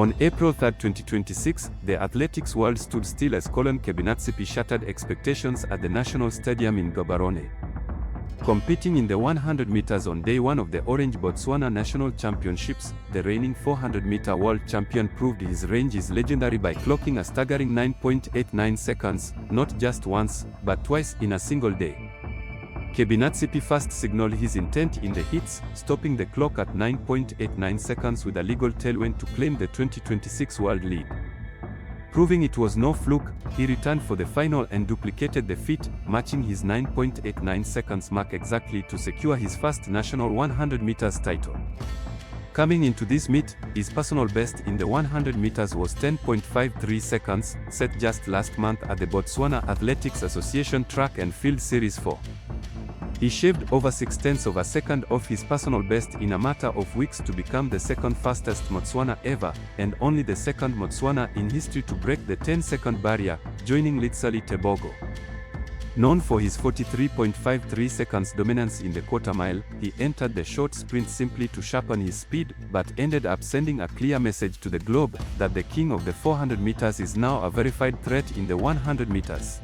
On April 3, 2026, the athletics world stood still as Kebinatshipi shattered expectations at the National Stadium in Gaborone. Competing in the 100 meters on day one of the Orange Botswana National Championships, the reigning 400-meter world champion proved his range is legendary by clocking a staggering 9.89 seconds, not just once, but twice in a single day. Kebinatshipi first signaled his intent in the heats, stopping the clock at 9.89 seconds with a legal tailwind to claim the 2026 world lead. Proving it was no fluke, he returned for the final and duplicated the feat, matching his 9.89 seconds mark exactly to secure his first national 100 meters title. Coming into this meet, his personal best in the 100 meters was 10.53 seconds, set just last month at the Botswana Athletics Association Track and Field Series 4. He shaved over 0.6 of a second off his personal best in a matter of weeks to become the second fastest Motswana ever, and only the second Motswana in history to break the 10-second barrier, joining Litsali Tebogo. Known for his 43.53 seconds dominance in the quarter mile, he entered the short sprint simply to sharpen his speed, but ended up sending a clear message to the globe that the king of the 400 meters is now a verified threat in the 100 meters.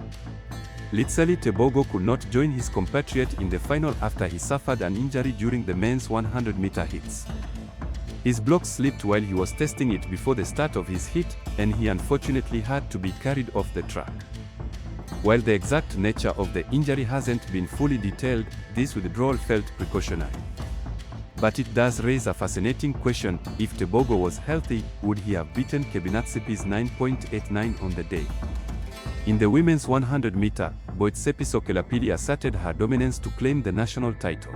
Litsali Tebogo could not join his compatriot in the final after he suffered an injury during the men's 100-meter heats. His block slipped while he was testing it before the start of his heat, and he unfortunately had to be carried off the track. While the exact nature of the injury hasn't been fully detailed, this withdrawal felt precautionary. But it does raise a fascinating question: if Tebogo was healthy, would he have beaten Kebinatshipi's 9.89 on the day? In the women's 100-meter, Botswana Kelapili asserted her dominance to claim the national title.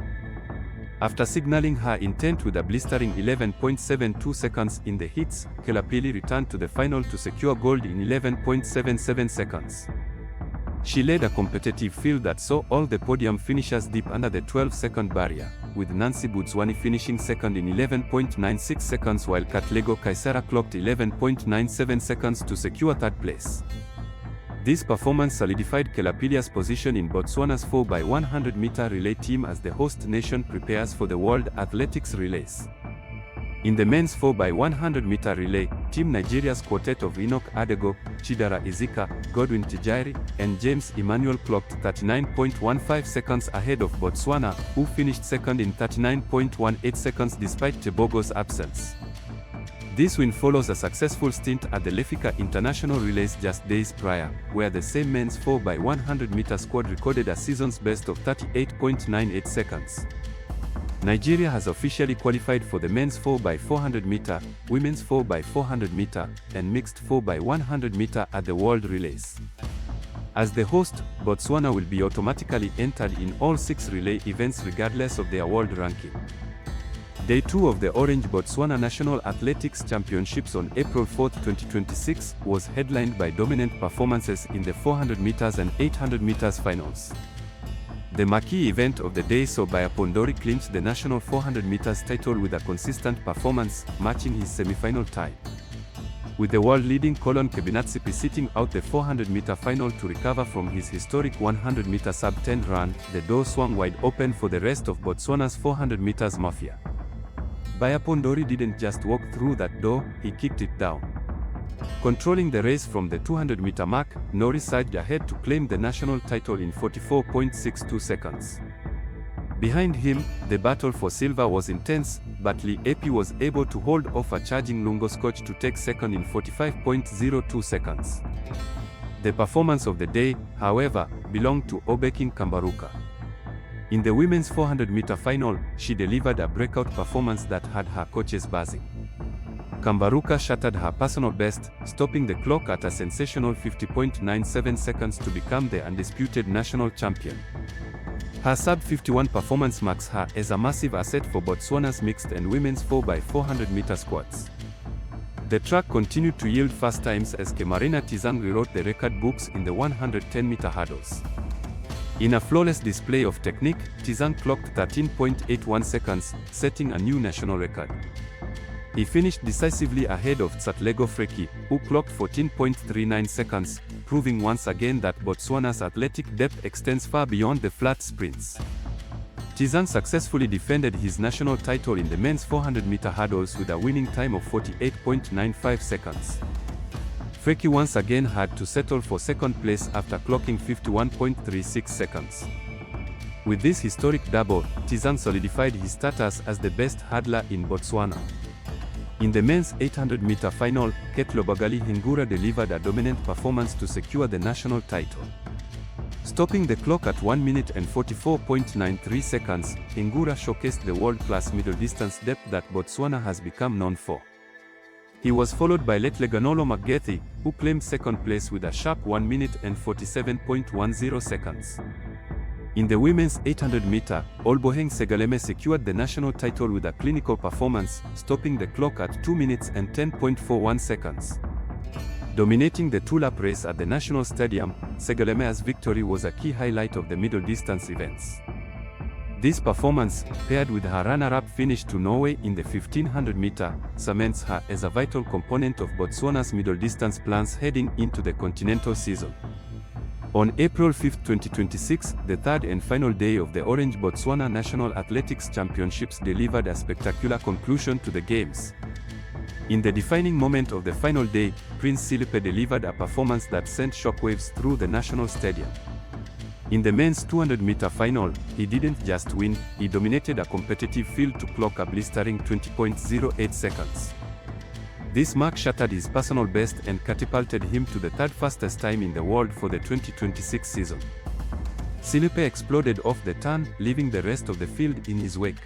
After signaling her intent with a blistering 11.72 seconds in the heats, Kelapili returned to the final to secure gold in 11.77 seconds. She led a competitive field that saw all the podium finishers deep under the 12-second barrier, with Nancy Botswana finishing second in 11.96 seconds while Katlego Kaisera clocked 11.97 seconds to secure third place. This performance solidified Kelapili's position in Botswana's 4x100-meter relay team as the host nation prepares for the World Athletics Relays. In the men's 4x100-meter relay, Team Nigeria's quartet of Enoch Adego, Chidera Izika, Godwin Tijari, and James Emmanuel clocked 39.15 seconds ahead of Botswana, who finished second in 39.18 seconds despite Tebogo's absence. This win follows a successful stint at the Lefika International Relays just days prior, where the same men's 4x100-meter squad recorded a season's best of 38.98 seconds. Nigeria has officially qualified for the men's 4x400-meter, women's 4x400-meter, and mixed 4x100-meter at the World Relays. As the host, Botswana will be automatically entered in all 6 relay events regardless of their world ranking. Day 2 of the Orange Botswana National Athletics Championships on April 4, 2026 was headlined by dominant performances in the 400 meters and 800 meters finals. The marquee event of the day saw Bayapondori clinch the national 400 meters title with a consistent performance, matching his semi-final tie. With the world-leading Kebinatshipi sitting out the 400-meter final to recover from his historic 100-meter sub-10 run, the door swung wide open for the rest of Botswana's 400 meters mafia. Bayapondori didn't just walk through that door, he kicked it down. Controlling the race from the 200-meter mark, Norris surged ahead to claim the national title in 44.62 seconds. Behind him, the battle for silver was intense, but Lee Epi was able to hold off a charging Lungo Scotch to take second in 45.02 seconds. The performance of the day, however, belonged to Obeking Kambaruka. In the women's 400-meter final, she delivered a breakout performance that had her coaches buzzing. Kambaruka shattered her personal best, stopping the clock at a sensational 50.97 seconds to become the undisputed national champion. Her sub-51 performance marks her as a massive asset for Botswana's mixed and women's 4x400-meter squads. The track continued to yield fast times as Kemarina Tizang rewrote the record books in the 110-meter hurdles. In a flawless display of technique, Tizang clocked 13.81 seconds, setting a new national record. He finished decisively ahead of Tsatlego Freki, who clocked 14.39 seconds, proving once again that Botswana's athletic depth extends far beyond the flat sprints. Tizan successfully defended his national title in the men's 400-meter hurdles with a winning time of 48.95 seconds. Feki once again had to settle for second place after clocking 51.36 seconds. With this historic double, Tizan solidified his status as the best hurdler in Botswana. In the men's 800-meter final, Ketlobagali Hingura delivered a dominant performance to secure the national title. Stopping the clock at 1 minute and 44.93 seconds, Hingura showcased the world-class middle-distance depth that Botswana has become known for. He was followed by Letleganolo Magethi, who claimed second place with a sharp 1 minute and 47.10 seconds. In the women's 800-meter, Olboheng Segaleme secured the national title with a clinical performance, stopping the clock at 2 minutes and 10.41 seconds. Dominating the two-lap race at the National Stadium, Segaleme's victory was a key highlight of the middle-distance events. This performance, paired with her runner-up finish to Norway in the 1500-meter, cements her as a vital component of Botswana's middle-distance plans heading into the continental season. On April 5, 2026, the third and final day of the Orange Botswana National Athletics Championships delivered a spectacular conclusion to the Games. In the defining moment of the final day, Prince Silipe delivered a performance that sent shockwaves through the national stadium. In the men's 200-meter final, he didn't just win, he dominated a competitive field to clock a blistering 20.08 seconds. This mark shattered his personal best and catapulted him to the third fastest time in the world for the 2026 season. Silipe exploded off the turn, leaving the rest of the field in his wake.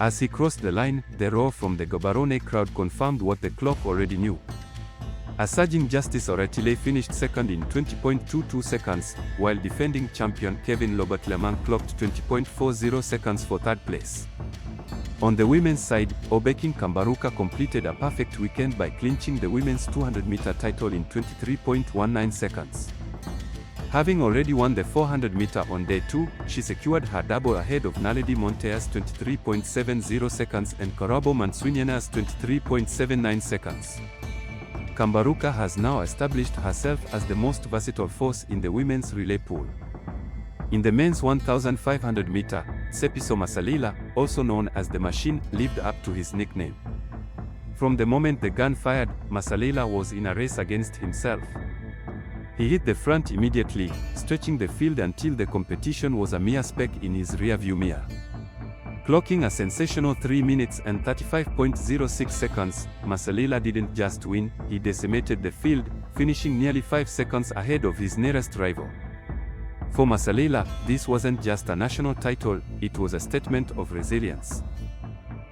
As he crossed the line, the roar from the Gaborone crowd confirmed what the clock already knew. A surging Justice Oretile finished second in 20.22 seconds, while defending champion Kevin Lobatleman clocked 20.40 seconds for third place. On the women's side, Obeking Kambaruka completed a perfect weekend by clinching the women's 200-meter title in 23.19 seconds. Having already won the 400-meter on day 2, she secured her double ahead of Naledi Montea's 23.70 seconds and Karabo Manswinyena's 23.79 seconds. Kambaruka has now established herself as the most versatile force in the women's relay pool. In the men's 1,500-meter, Tsepiso Masalela, also known as the Machine, lived up to his nickname. From the moment the gun fired, Masalela was in a race against himself. He hit the front immediately, stretching the field until the competition was a mere speck in his rearview mirror. Clocking a sensational 3 minutes and 35.06 seconds, Masalela didn't just win, he decimated the field, finishing nearly 5 seconds ahead of his nearest rival. For Masalela, this wasn't just a national title, it was a statement of resilience.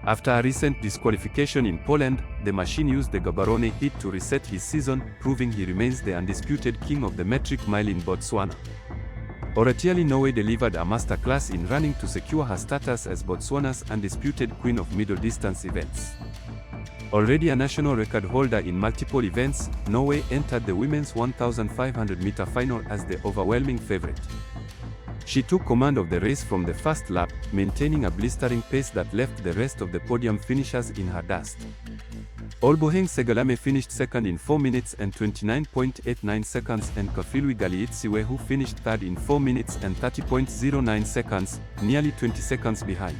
After a recent disqualification in Poland, the Machine used the Gaborone hit to reset his season, proving he remains the undisputed king of the metric mile in Botswana. Oratiali Norway delivered a masterclass in running to secure her status as Botswana's undisputed queen of middle-distance events. Already a national record holder in multiple events, Norway entered the women's 1,500-meter final as the overwhelming favorite. She took command of the race from the first lap, maintaining a blistering pace that left the rest of the podium finishers in her dust. Olboheng Segalame finished second in 4 minutes and 29.89 seconds and Kafilwi Galiitsiwe, who finished third in 4 minutes and 30.09 seconds, nearly 20 seconds behind.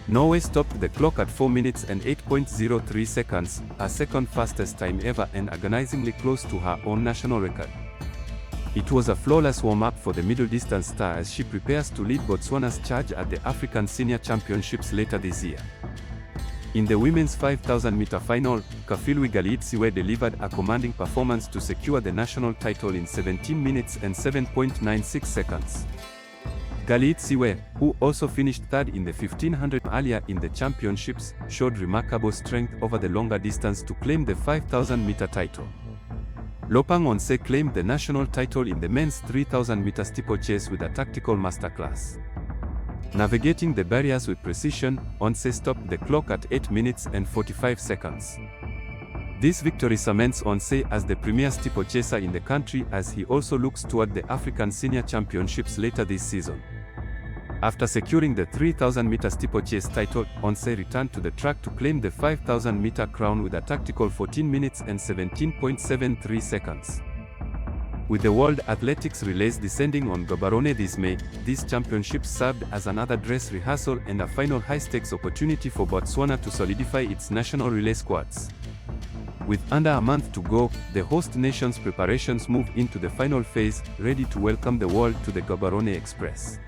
Norway stopped the clock at 4 minutes and 8.03 seconds, her second fastest time ever and agonizingly close to her own national record. It was a flawless warm-up for the middle-distance star as she prepares to lead Botswana's charge at the African Senior Championships later this year. In the women's 5,000-meter final, Kafilwi Galiitsiwe delivered a commanding performance to secure the national title in 17 minutes and 7.96 seconds. Galiitsiwe, who also finished third in the 1500 earlier in the championships, showed remarkable strength over the longer distance to claim the 5,000-meter title. Lopang Onse claimed the national title in the men's 3,000-meter steeplechase with a tactical masterclass. Navigating the barriers with precision, Onse stopped the clock at 8 minutes and 45 seconds. This victory cements Onse as the premier steeplechaser in the country as he also looks toward the African Senior Championships later this season. After securing the 3,000-meter steeplechase title, Onse returned to the track to claim the 5,000-meter crown with a tactical 14 minutes and 17.73 seconds. With the World Athletics Relays descending on Gaborone this May, these championships served as another dress rehearsal and a final high-stakes opportunity for Botswana to solidify its national relay squads. With under a month to go, the host nation's preparations move into the final phase, ready to welcome the world to the Gaborone Express.